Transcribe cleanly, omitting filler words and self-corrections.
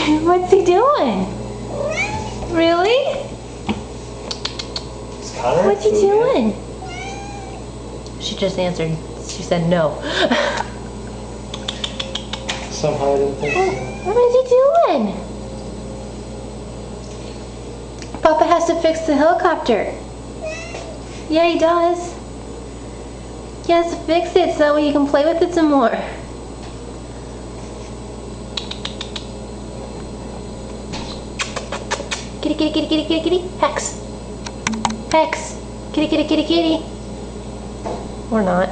What's he doing? Really? What's he doing? She just answered. She said no. Somehow I didn't think so. What is he doing? Papa has to fix the helicopter. Yeah, he does. He has to fix it so that way you can play with it some more. Kitty, kitty, kitty, kitty, kitty, kitty. Hex. Hex. Kitty, kitty, kitty, kitty. Or not.